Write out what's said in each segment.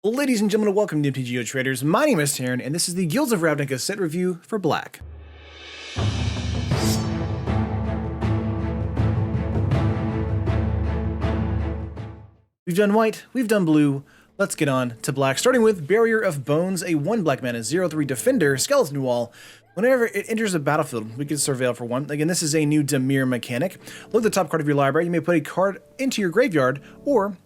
Ladies and gentlemen, welcome to MTGO Traders. My name is Taryn, and this is the Guilds of Ravnica Set review for Black. We've done white, we've done blue, let's get on to black. Starting with Barrier of Bones, a 1 black mana 0/3 defender, skeleton wall. Whenever it enters the battlefield, we can surveil for 1. Again, this is a new Dimir mechanic. Look at the top card of your library. You may put a card into your graveyard, or,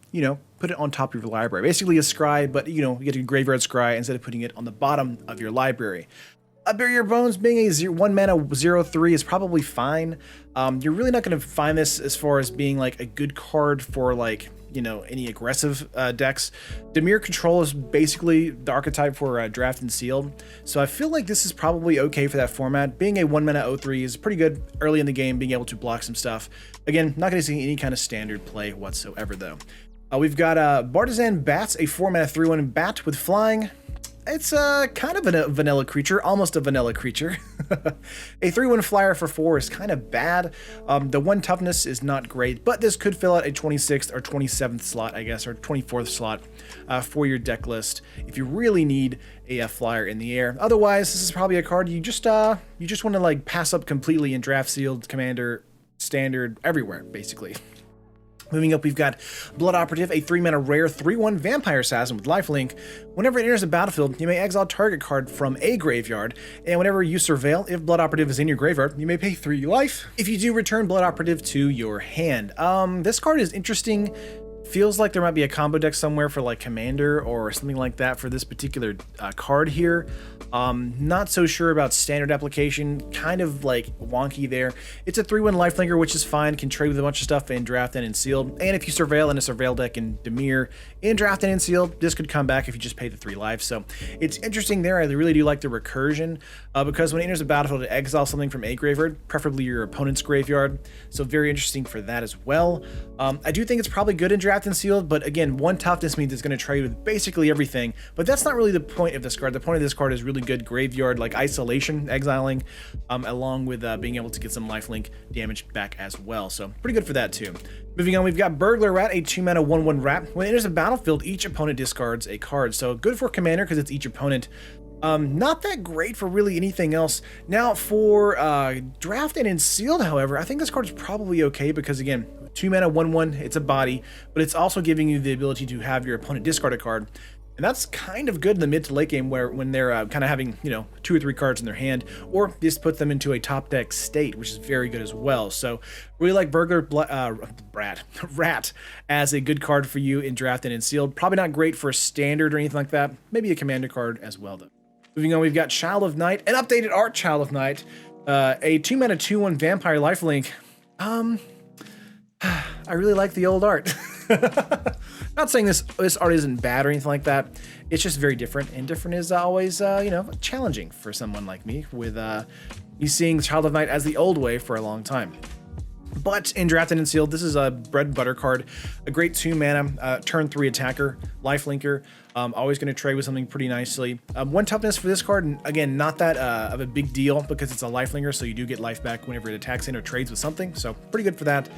put it on top of your library. Basically a scry, but, you get a graveyard scry instead of putting it on the bottom of your library. A Barrier of Bones being a 1 mana 0/3 is probably fine. You're really not going to find this as far as being like a good card for like, any aggressive decks. Dimir Control is basically the archetype for Draft and Sealed, so I feel like this is probably okay for that format. Being a 1 mana 0/3 is pretty good early in the game, being able to block some stuff. Again, not going to see any kind of standard play whatsoever though. We've got Bartisane Bat, a 4 mana 3/1 bat with flying. It's kind of a vanilla creature, almost a vanilla creature. A 3/1 flyer for 4 is kind of bad. The 1 toughness is not great, but this could fill out a 26th or 27th slot, I guess, or 24th slot for your deck list if you really need a flyer in the air. Otherwise, this is probably a card you just want to like pass up completely in Draft, Sealed, Commander, Standard, everywhere, basically. Moving up, we've got Blood Operative, a 3 mana rare 3/1 vampire assassin with lifelink. Whenever it enters the battlefield, you may exile target card from a graveyard, and whenever you surveil, if Blood Operative is in your graveyard, you may pay 3 life. If you do, return Blood Operative to your hand. This card is interesting. Feels like there might be a combo deck somewhere for like Commander or something like that for this particular card here. Not so sure about standard application, kind of like wonky there. It's a 3/1 lifelinker, which is fine, can trade with a bunch of stuff in Draft and in Sealed. And if you surveil in a surveil deck in Dimir, in Draft and in Sealed, this could come back if you just pay the 3 life. So it's interesting there. I really do like the recursion because when it enters the battlefield, it exiles something from a graveyard, preferably your opponent's graveyard. So very interesting for that as well. I do think it's probably good in Draft and Sealed, but again, 1 toughness means it's going to trade with basically everything, but that's not really the point of this card. The point of this card is really good graveyard, like isolation, exiling, along with being able to get some lifelink damage back as well, so pretty good for that too. Moving on, we've got Burglar Rat, a 2 mana 1/1 rat. When it enters the battlefield, each opponent discards a card, so good for Commander because it's each opponent. Not that great for really anything else. Now for Draft and in Sealed, however, I think this card is probably okay because again, 2 mana 1/1, it's a body, but it's also giving you the ability to have your opponent discard a card. And that's kind of good in the mid to late game when they're kind of having, 2 or 3 cards in their hand, or just put them into a top deck state, which is very good as well. So really like Burglar Rat as a good card for you in Draft and in Sealed. Probably not great for a standard or anything like that. Maybe a Commander card as well though. Moving on, we've got Child of Night, an updated art Child of Night, a 2 mana 2/1 vampire lifelink. I really like the old art. Not saying this art isn't bad or anything like that. It's just very different, and different is always, challenging for someone like me with you seeing Child of Night as the old way for a long time. But in Draft and in Sealed, this is a bread and butter card, a great 2 mana, turn 3 attacker, lifelinker, always going to trade with something pretty nicely. 1 toughness for this card, and again, not that of a big deal because it's a lifelinker, so you do get life back whenever it attacks in or trades with something, so pretty good for that.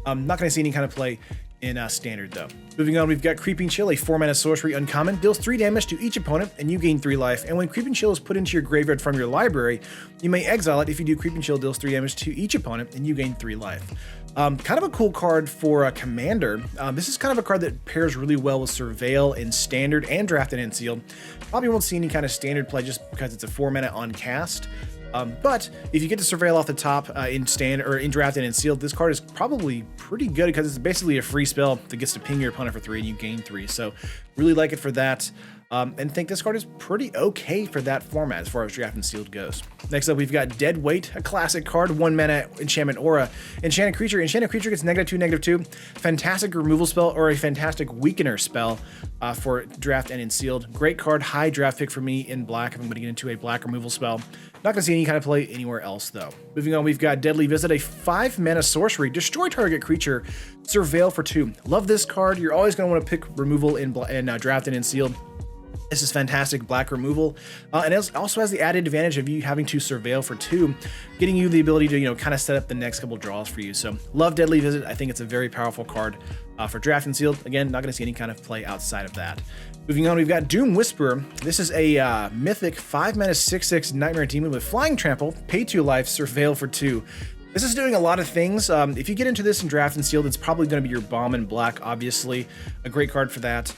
Not going to see any kind of play in Standard though. Moving on, we've got Creeping Chill, a 4 mana sorcery uncommon, deals 3 damage to each opponent, and you gain 3 life. And when Creeping Chill is put into your graveyard from your library, you may exile it. If you do, Creeping Chill deals 3 damage to each opponent, and you gain 3 life. Kind of a cool card for a Commander. This is kind of a card that pairs really well with Surveil in Standard and Draft and in Sealed. Probably won't see any kind of Standard play just because it's a 4 mana on cast. But if you get to Surveil off the top in Standard or in Draft and in Sealed, this card is probably pretty good because it's basically a free spell that gets to ping your opponent for 3 and you gain 3. So really like it for that. And think this card is pretty okay for that format as far as Draft and Sealed goes. Next up, we've got Dead Weight, a classic card, 1 mana enchantment aura. Enchanted creature gets -2/-2. Fantastic removal spell or a fantastic weakener spell for Draft and in Sealed. Great card, high draft pick for me in black if I'm going to get into a black removal spell. Not going to see any kind of play anywhere else though. Moving on, we've got Deadly Visit, a 5 mana sorcery, destroy target creature, surveil for 2. Love this card. You're always going to want to pick removal in Draft and in Sealed. This is fantastic black removal, and it also has the added advantage of you having to surveil for 2, getting you the ability to, you know, kind of set up the next couple draws for you. So love Deadly Visit. I think it's a very powerful card for draft and sealed. Again, not going to see any kind of play outside of that. Moving on, we've got Doom Whisperer. This is a mythic 5-mana 6/6 Nightmare Demon with Flying Trample, pay 2 life, surveil for 2. This is doing a lot of things. If you get into this in draft and sealed, it's probably going to be your bomb in black, obviously. A great card for that.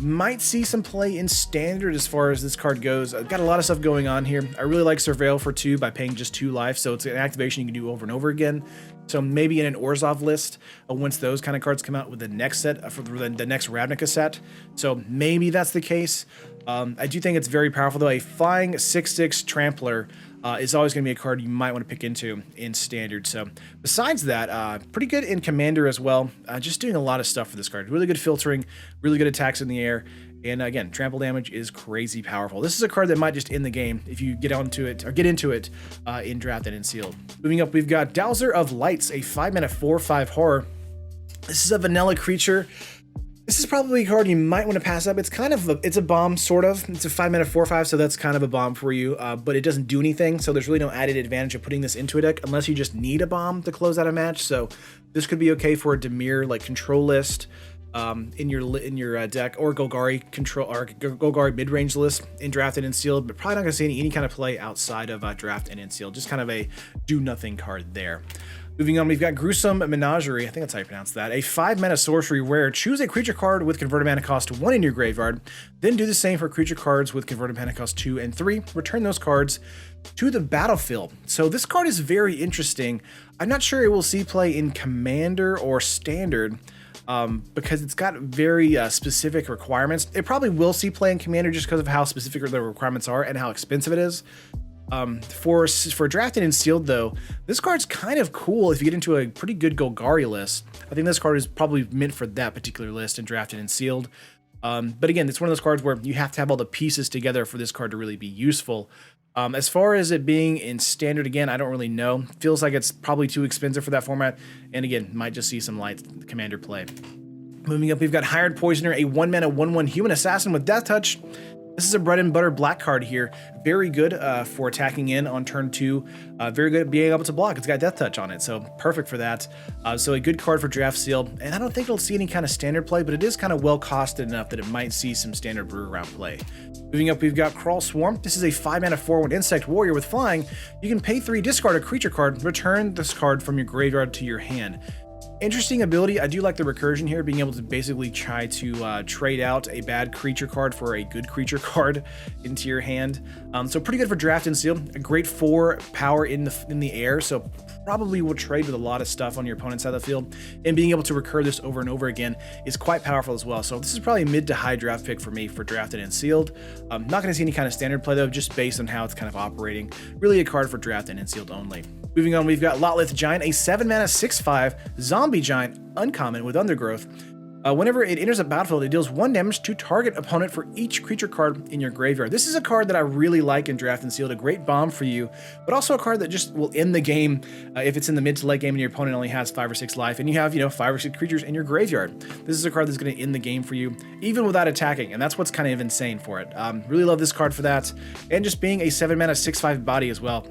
Might see some play in standard as far as this card goes. I've got a lot of stuff going on here. I really like Surveil for 2 by paying just 2 life, so it's an activation you can do over and over again. So maybe in an Orzhov list, once those kind of cards come out with the next set, for the next Ravnica set. So maybe that's the case. I do think it's very powerful, though. A flying 6/6 Trampler is always going to be a card you might want to pick into in standard. So besides that, pretty good in commander as well. Just doing a lot of stuff for this card. Really good filtering, really good attacks in the air. And again, trample damage is crazy powerful. This is a card that might just end the game if you get onto it or get into it in draft and in sealed. Moving up, we've got Dowser of Lights, a 5-mana 4/5 horror. This is a vanilla creature. This is probably a card you might want to pass up. It's kind of it's a bomb, sort of. It's a 5-mana 4/5, so that's kind of a bomb for you, but it doesn't do anything, so there's really no added advantage of putting this into a deck unless you just need a bomb to close out a match. So this could be okay for a Dimir like control list in your deck, or Golgari control or Golgari mid-range list in drafted and sealed, but probably not going to see any kind of play outside of draft and in sealed. Just kind of a do-nothing card there. Moving on, we've got Gruesome Menagerie. I think that's how you pronounce that. A 5-mana sorcery rare. Choose a creature card with converted mana cost 1 in your graveyard. Then do the same for creature cards with converted mana cost 2 and 3. Return those cards to the battlefield. So this card is very interesting. I'm not sure it will see play in Commander or Standard, because it's got very specific requirements. It probably will see play in Commander just because of how specific the requirements are and how expensive it is. For drafted and sealed, though, this card's kind of cool if you get into a pretty good Golgari list. I think this card is probably meant for that particular list in drafted and sealed. But again, it's one of those cards where you have to have all the pieces together for this card to really be useful. As far as it being in standard, again, I don't really know. Feels like it's probably too expensive for that format. And again, might just see some light commander play. Moving up, we've got Hired Poisoner, a 1-mana 1/1 human assassin with Death Touch. This is a bread and butter black card here. Very good for attacking in on turn 2. Very good at being able to block. It's got Death Touch on it, so perfect for that. So a good card for draft sealed. And I don't think it'll see any kind of standard play, but it is kind of well costed enough that it might see some standard brew around play. Moving up, we've got Crawl Swarm. This is a 5-mana 4/1 insect warrior with flying. You can pay 3, discard a creature card, return this card from your graveyard to your hand. Interesting ability. I do like the recursion here, being able to basically try to trade out a bad creature card for a good creature card into your hand. So pretty good for draft and seal. A great 4 power in the air, so probably will trade with a lot of stuff on your opponent's side of the field. And being able to recur this over and over again is quite powerful as well. So this is probably a mid to high draft pick for me for drafted and sealed. Not going to see any kind of standard play though, just based on how it's kind of operating. Really a card for drafted and sealed only. Moving on, we've got Lotlith Giant, a 7-mana 6/5 zombie giant uncommon with Undergrowth. Whenever it enters a battlefield, it deals 1 damage to target opponent for each creature card in your graveyard. This is a card that I really like in draft and sealed, a great bomb for you, but also a card that just will end the game if it's in the mid to late game and your opponent only has 5 or 6 life and you have, 5 or 6 creatures in your graveyard. This is a card that's going to end the game for you, even without attacking, and that's what's kind of insane for it. Really love this card for that, and just being a 7-mana 6/5 body as well.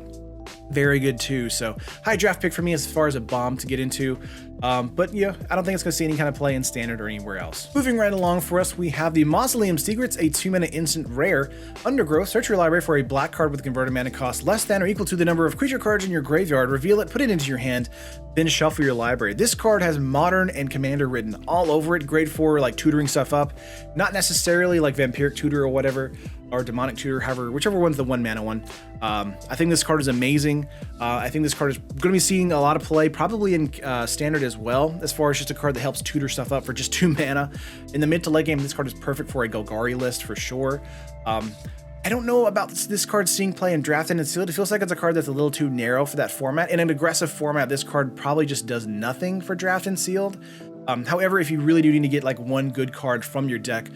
Very good too. So high draft pick for me as far as a bomb to get into. But yeah, I don't think it's going to see any kind of play in standard or anywhere else. Moving right along for us, we have the Mausoleum Secrets, a 2-mana instant rare. Undergrowth, search your library for a black card with converted mana cost less than or equal to the number of creature cards in your graveyard. Reveal it, put it into your hand, then shuffle your library. This card has modern and commander written all over it. Great for like tutoring stuff up. Not necessarily like Vampiric Tutor or whatever, or Demonic Tutor, however, whichever one's the 1-mana one. I think this card is amazing. I think this card is going to be seeing a lot of play, probably in standard as well, as far as just a card that helps tutor stuff up for just 2 mana. In the mid to late game, this card is perfect for a Golgari list for sure. I don't know about this card seeing play in drafted and sealed. It feels like it's a card that's a little too narrow for that format. In an aggressive format, this card probably just does nothing for draft and sealed. However, if you really do need to get like one good card from your deck,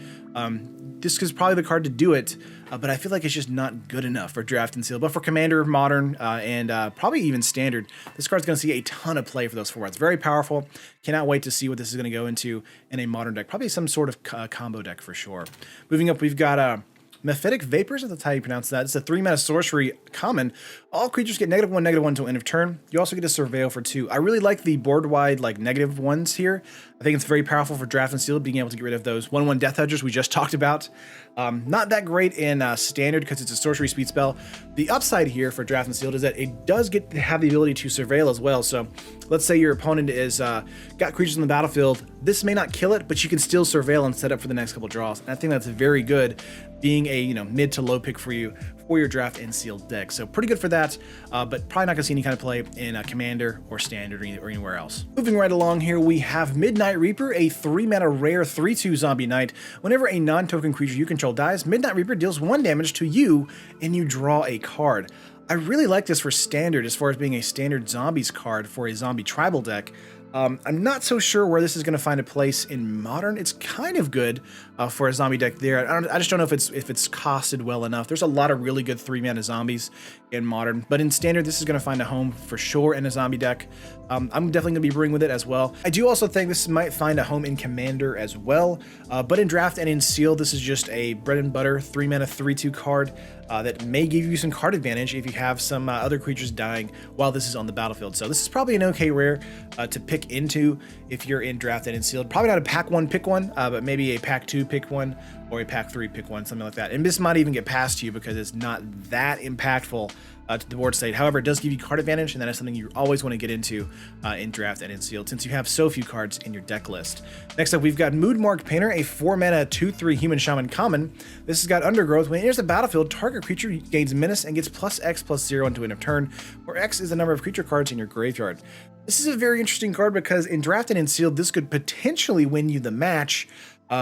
this is probably the card to do it, but I feel like it's just not good enough for draft and seal. But for Commander, Modern, and probably even Standard, this card's going to see a ton of play for those formats. Very powerful. Cannot wait to see what this is going to go into in a Modern deck. Probably some sort of combo deck for sure. Moving up, we've got Mephitic Vapors, if that's how you pronounce that. It's a 3-mana sorcery common. All creatures get -1/-1 until end of turn. You also get to Surveil for 2. I really like the board-wide like negative ones here. I think it's very powerful for draft and seal, being able to get rid of those 1/1 Death Hedgers we just talked about. Not that great in Standard because it's a sorcery speed spell. The upside here for draft and sealed is that it does get to have the ability to surveil as well. So let's say your opponent is got creatures on the battlefield. This may not kill it, but you can still surveil and set up for the next couple draws. And I think that's very good, being a mid to low pick for you for your draft and sealed deck. So pretty good for that, but probably not gonna see any kind of play in Commander or Standard or anywhere else. Moving right along here, we have Midnight Reaper, a 3-mana rare 3/2 zombie knight. Whenever a non-token creature you control dies, Midnight Reaper deals 1 damage to you and you draw a card. I really like this for Standard as far as being a standard zombies card for a zombie tribal deck. I'm not so sure where this is going to find a place in Modern. It's kind of good for a zombie deck there. I just don't know if it's costed well enough. There's a lot of really good 3-mana zombies in Modern, but in Standard, this is going to find a home for sure in a zombie deck. I'm definitely going to be brewing with it as well. I do also think this might find a home in Commander as well, but in Draft and in Seal, this is just a bread and butter 3-mana 3/2 card that may give you some card advantage if you have some other creatures dying while this is on the battlefield. So this is probably an okay rare to pick into if you're in Draft and in Sealed. Probably not a pack 1 pick one, but maybe a pack 2 pick one or a pack 3 pick one, something like that. And this might even get past you because it's not that impactful to the board state. However, it does give you card advantage, and that is something you always want to get into in Draft and in Sealed, since you have so few cards in your deck list. Next up, we've got Moodmark Painter, a 4-mana 2/3 Human Shaman common. This has got Undergrowth. When it enters the battlefield, target creature gains Menace and gets +X/+0 until end of turn, where X is the number of creature cards in your graveyard. This is a very interesting card because in Draft and in Sealed, this could potentially win you the match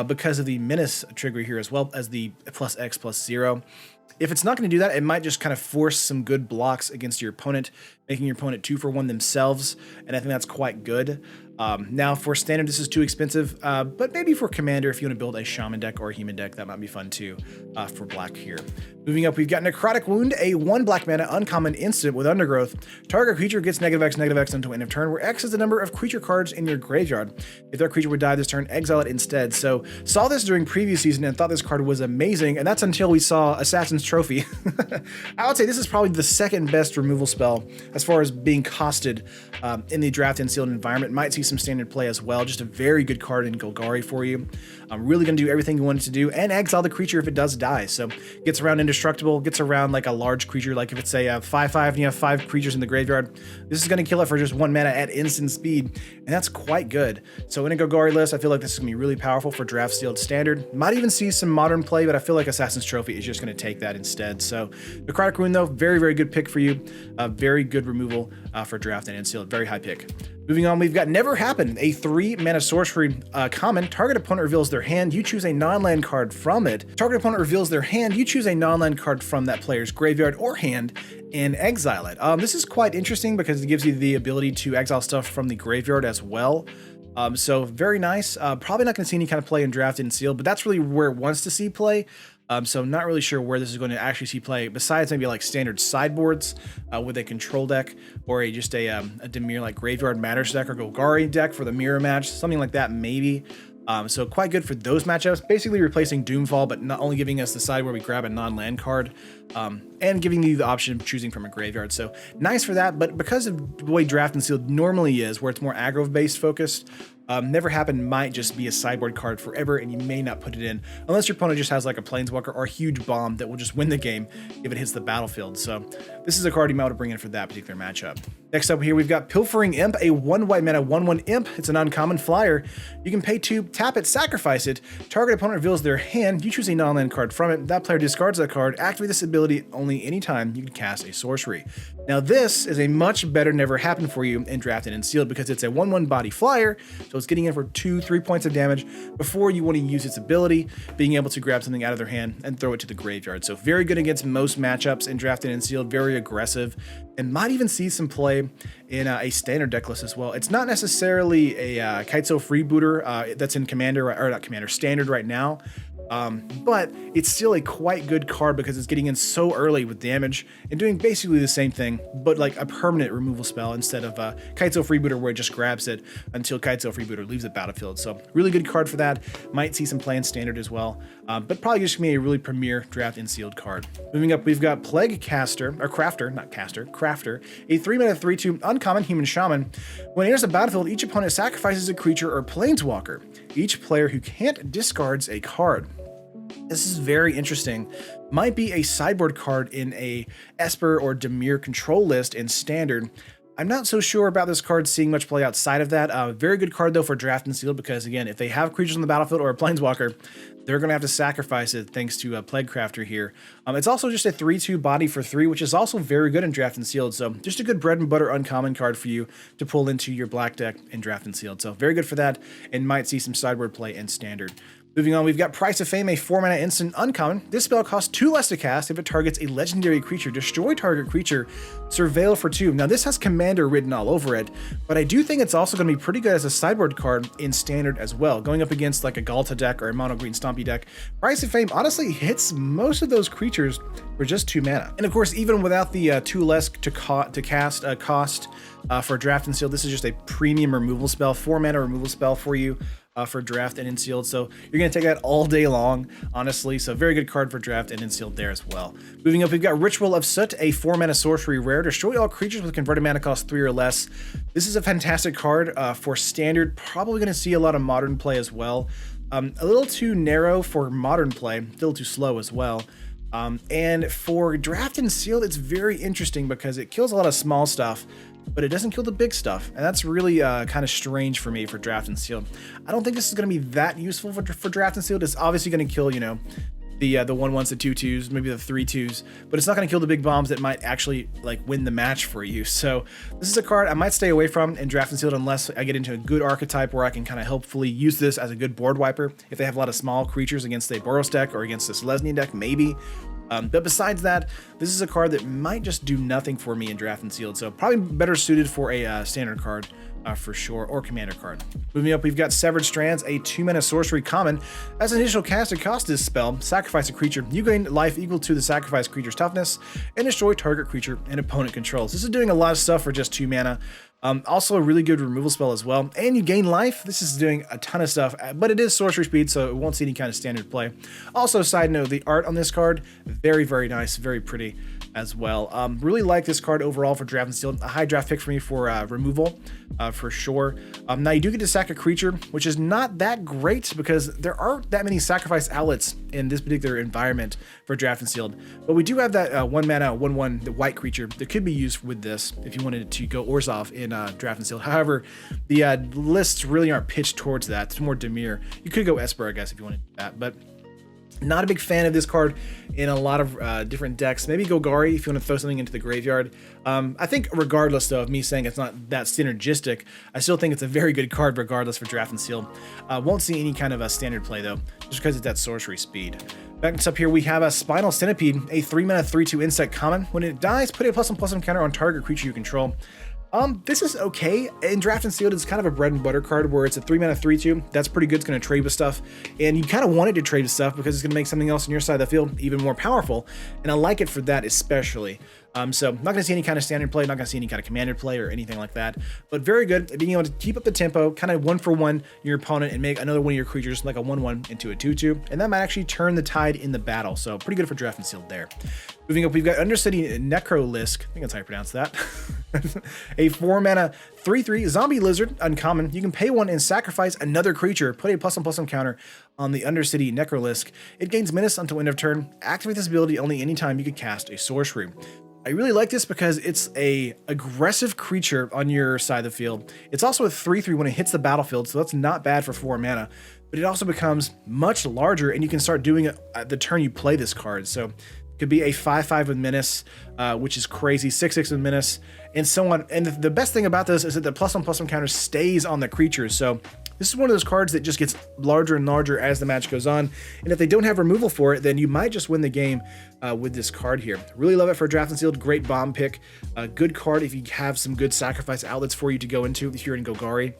because of the Menace trigger here, as well as the +X/+0. If it's not going to do that, it might just kind of force some good blocks against your opponent, making your opponent 2 for 1 themselves, and I think that's quite good. Now for Standard, this is too expensive, but maybe for Commander, if you want to build a Shaman deck or a Human deck, that might be fun too for black here. Moving up, we've got Necrotic Wound, a 1 black mana uncommon instant with Undergrowth. Target creature gets -X/-X until end of turn, where X is the number of creature cards in your graveyard. If that creature would die this turn, exile it instead. So saw this during previous season and thought this card was amazing, and that's until we saw Assassin's Trophy. I would say this is probably the second best removal spell as far as being costed in the Draft and Sealed environment. Might see some Standard play as well. Just a very good card in Golgari for you. I'm really going to do everything you want it to do and exile the creature if it does die. So gets around indestructible, gets around like a large creature, like if it's a 5/5 and you have 5 creatures in the graveyard, this is going to kill it for just 1 mana at instant speed, and that's quite good. So in a Golgari list, I feel like this is going to be really powerful for Draft, Sealed, Standard. Might even see some Modern play, but I feel like Assassin's Trophy is just going to take that instead. So Necrotic Wound, though, very, very good pick for you. Very good removal for Draft and Sealed. Very high pick. Moving on, we've got Never Happened, a 3-mana sorcery common. Target opponent reveals their hand, you choose a non-land card from it. Target opponent reveals their hand, you choose a non-land card from that player's graveyard or hand and exile it. This is quite interesting because it gives you the ability to exile stuff from the graveyard as well. So very nice. Probably not going to see any kind of play in Draft and Sealed, but that's really where it wants to see play. So I'm not really sure where this is going to actually see play, besides maybe like standard sideboards with a control deck, or just a Dimir like Graveyard Matters deck or Golgari deck for the mirror match, something like that maybe. So quite good for those matchups, basically replacing Doomfall, but not only giving us the side where we grab a non-land card, and giving you the option of choosing from a graveyard. So nice for that, but because of the way Draft and Sealed normally is, where it's more aggro-based focused, Never Happened might just be a sideboard card forever, and you may not put it in unless your opponent just has like a Planeswalker or a huge bomb that will just win the game if it hits the battlefield. So this is a card you might want to bring in for that particular matchup. Next up here, we've got Pilfering Imp, a 1 white mana 1/1 imp. It's an uncommon flyer. You can pay 2, tap it, sacrifice it. Target opponent reveals their hand. You choose a non-land card from it. That player discards that card. Activate this ability only anytime you can cast a sorcery. Now this is a much better Never Happened for you in Draft and in Sealed because it's a 1/1 body flyer, so it's getting in for 2-3 points of damage before you want to use its ability, being able to grab something out of their hand and throw it to the graveyard. So very good against most matchups in Draft and in Sealed, very aggressive, and might even see some play in a Standard deck list as well. It's not necessarily a Kitesail freebooter that's in Commander, or not Commander, Standard right now, But it's still a quite good card because it's getting in so early with damage and doing basically the same thing, but like a permanent removal spell instead of Kitesail Freebooter where it just grabs it until Kitesail Freebooter leaves the battlefield. So really good card for that. Might see some play in Standard as well, but probably just gonna be a really premier draft and sealed card. Moving up, we've got Plague Caster, or Crafter, not Caster, Crafter, a 3-mana 3/2 uncommon human shaman. When it enters the battlefield, each opponent sacrifices a creature or planeswalker. Each player who can't discards a card. This is very interesting. Might be a sideboard card in a Esper or Dimir control list in Standard. I'm not so sure about this card seeing much play outside of that. Very good card though for draft and sealed because again, if they have creatures on the battlefield or a planeswalker, they're going to have to sacrifice it thanks to Plague Crafter here. It's also just a 3/2 body for 3, which is also very good in draft and sealed. So just a good bread and butter uncommon card for you to pull into your black deck in draft and sealed. So very good for that and might see some sideboard play in Standard. Moving on, we've got Price of Fame, a 4-mana instant uncommon. This spell costs 2 less to cast if it targets a legendary creature. Destroy target creature, surveil for 2. Now this has Commander written all over it, but I do think it's also going to be pretty good as a sideboard card in Standard as well. Going up against like a Galta deck or a mono green Stompy deck, Price of Fame honestly hits most of those creatures for just 2 mana. And of course, even without the 2 less to cast cost for draft and sealed, this is just a premium removal spell, 4-mana removal spell for you. For draft and in sealed, so you're going to take that all day long, honestly. So very good card for draft and in sealed there as well. Moving up, we've got Ritual of Soot, a 4-mana sorcery rare. Destroy all creatures with converted mana cost 3 or less. This is a fantastic card for Standard. Probably going to see a lot of modern play as well. A little too narrow for modern play, a little too slow as well. And for draft and sealed, it's very interesting because it kills a lot of small stuff, but it doesn't kill the big stuff. And that's really kind of strange for me for draft and sealed. I don't think this is going to be that useful for draft and sealed. It's obviously going to kill, you know, the 1/1s, the 2/2s, maybe the 3/2s, but it's not going to kill the big bombs that might actually like win the match for you. So this is a card I might stay away from in draft and sealed unless I get into a good archetype where I can kind of helpfully use this as a good board wiper. If they have a lot of small creatures against a Boros deck or against this Selesnya deck, maybe. But besides that, this is a card that might just do nothing for me in draft and sealed. So probably better suited for a standard card for sure, or commander card. Moving up, we've got Severed Strands, a 2-mana sorcery common. As an initial cast, it costs this spell, sacrifice a creature. You gain life equal to the sacrificed creature's toughness and destroy target creature and opponent controls. This is doing a lot of stuff for just 2 mana. Also a really good removal spell as well. And you gain life. This is doing a ton of stuff, but it is sorcery speed, so it won't see any kind of standard play. Also, side note, the art on this card, very, very nice, very pretty as well. Really like this card overall for draft and sealed. A high draft pick for me for removal, for sure. Now you do get to sack a creature, which is not that great because there aren't that many sacrifice outlets in this particular environment for draft and sealed. But we do have that 1 mana, 1/1, the white creature that could be used with this if you wanted to go Orzhov in draft and sealed. However, the lists really aren't pitched towards that. It's more Dimir. You could go Esper, I guess, if you wanted to do that, but not a big fan of this card in a lot of different decks. Maybe Golgari if you want to throw something into the graveyard. I think regardless though of me saying it's not that synergistic, I still think it's a very good card regardless for draft and sealed. Won't see any kind of a standard play though, just because it's that sorcery speed. Next up here we have a Spinal Centipede, a 3-mana 3/2 insect common. When it dies, put a +1/+1 counter on target creature you control. This is okay. In draft and sealed, it's kind of a bread and butter card where it's a 3-mana 3/2. That's pretty good. It's going to trade with stuff, and you kind of want it to trade with stuff because it's going to make something else on your side of the field even more powerful. And I like it for that especially. So not going to see any kind of standard play, not going to see any kind of commanded play or anything like that. But very good at being able to keep up the tempo, kind of 1-for-1 your opponent and make another one of your creatures like a 1/1 into a 2/2. And that might actually turn the tide in the battle. So pretty good for draft and sealed there. Moving up, we've got Undercity Necrolisk. I think that's how you pronounce that. A 4-mana 3/3 zombie lizard, uncommon. You can pay 1 and sacrifice another creature. Put a +1/+1 counter on the Undercity Necrolisk. It gains menace until end of turn. Activate this ability only anytime you could cast a sorcery. I really like this because it's a aggressive creature on your side of the field. It's also a 3/3 when it hits the battlefield, so that's not bad for 4 mana. But it also becomes much larger, and you can start doing it at the turn you play this card. So it could be a 5/5 with menace, which is crazy, 6/6 with menace, and so on. And the best thing about this is that the +1/+1 counter stays on the creatures. So this is one of those cards that just gets larger and larger as the match goes on. And if they don't have removal for it, then you might just win the game with this card here. Really love it for draft and sealed. Great bomb pick. Good card if you have some good sacrifice outlets for you to go into if you're in Golgari.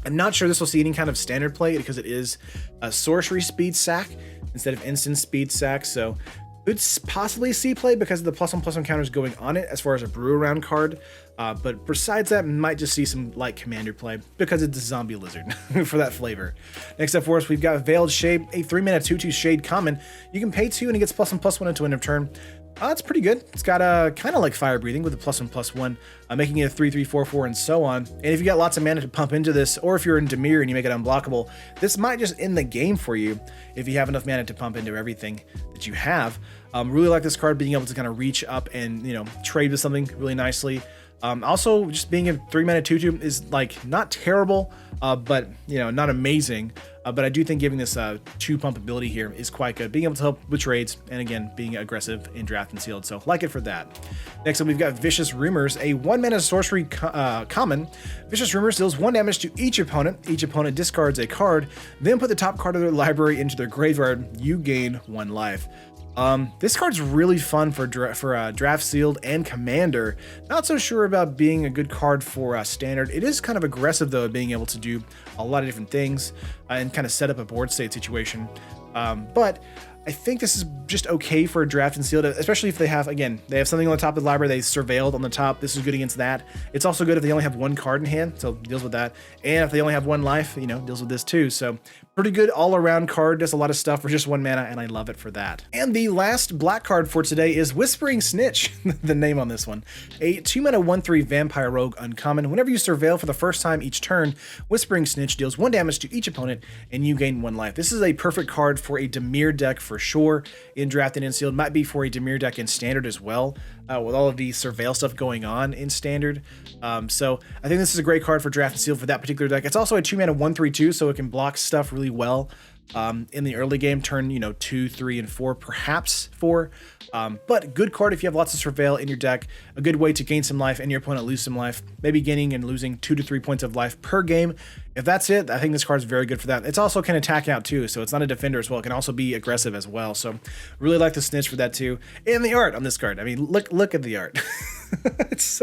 I'm not sure this will see any kind of standard play because it is a sorcery speed sack, instead of instant speed sack, so could possibly see play because of the +1/+1 counters going on it as far as a brew around card. But besides that, might just see some light commander play because it's a zombie lizard for that flavor. Next up for us, we've got Veiled Shade, a 3-mana 2/2 Shade common. You can pay 2 and it gets +1/+1 until end of turn. It's pretty good. It's got kind of like Fire Breathing with a +1/+1, making it a 3/3/4/4 and so on. And if you got lots of mana to pump into this, or if you're in Dimir and you make it unblockable, this might just end the game for you if you have enough mana to pump into everything that you have. Really like this card being able to kind of reach up and, you know, trade with something really nicely. Also, just being a 3-mana 2/2 is like not terrible, but you know, not amazing. But I do think giving this 2 pump ability here is quite good, being able to help with trades, and again, being aggressive in draft and sealed. So like it for that. Next up, we've got Vicious Rumors, a 1-mana sorcery common. Vicious Rumors deals 1 damage to each opponent. Each opponent discards a card, then put the top card of their library into their graveyard. You gain 1 life. This card's really fun for draft sealed and commander. Not so sure about being a good card for standard. It is kind of aggressive though, being able to do a lot of different things and kind of set up a board state situation. But I think this is just okay for draft and sealed, especially if they have, again, they have something on the top of the library, they surveilled on the top. This is good against that. It's also good if they only have 1 card in hand, so it deals with that. And if they only have 1 life, you know, deals with this too. So pretty good all-around card, does a lot of stuff for just 1 mana, and I love it for that. And the last black card for today is Whispering Snitch, the name on this one. A 2-mana 1/3 Vampire Rogue uncommon. Whenever you surveil for the first time each turn, Whispering Snitch deals 1 damage to each opponent, and you gain 1 life. This is a perfect card for a Dimir deck for sure, in draft and in sealed. Might be for a Dimir deck in standard as well, with all of the surveil stuff going on in standard. So I think this is a great card for draft and sealed for that particular deck. It's also a 2-mana 1/3/2, so it can block stuff really well in the early game, turn, you know, 2, 3, and 4, perhaps 4. But good card if you have lots of surveil in your deck. A good way to gain some life and your opponent lose some life, maybe gaining and losing 2 to 3 points of life per game. If that's it, I think this card is very good for that. It's also can attack out too, so it's not a defender as well. It can also be aggressive as well. So really like the Snitch for that too. And the art on this card. I mean, look at the art. It's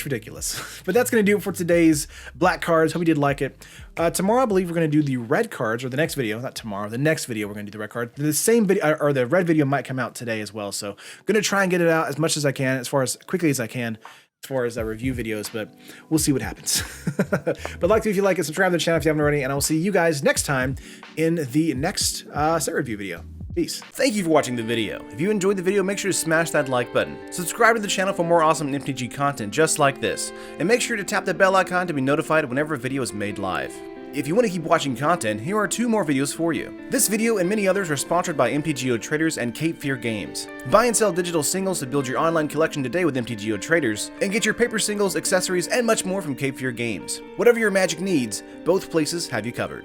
ridiculous. But that's going to do it for today's black cards. Hope you did like it. Tomorrow, I believe we're going to do the red cards, or the next video. Not tomorrow, the next video we're going to do the red card. The same video, or the red video might come out today as well. So going to try and get it out as much as I can, as quickly as I can, as far as review videos, but we'll see what happens. But like to, if you like it, subscribe to the channel if you haven't already, and I will see you guys next time in the next set review video. Peace. Thank you for watching the video. If you enjoyed the video, make sure to smash that like button. Subscribe to the channel for more awesome MTG content just like this. And make sure to tap the bell icon to be notified whenever a video is made live. If you want to keep watching content, here are 2 more videos for you. This video and many others are sponsored by MTGO Traders and Cape Fear Games. Buy and sell digital singles to build your online collection today with MTGO Traders, and get your paper singles, accessories, and much more from Cape Fear Games. Whatever your magic needs, both places have you covered.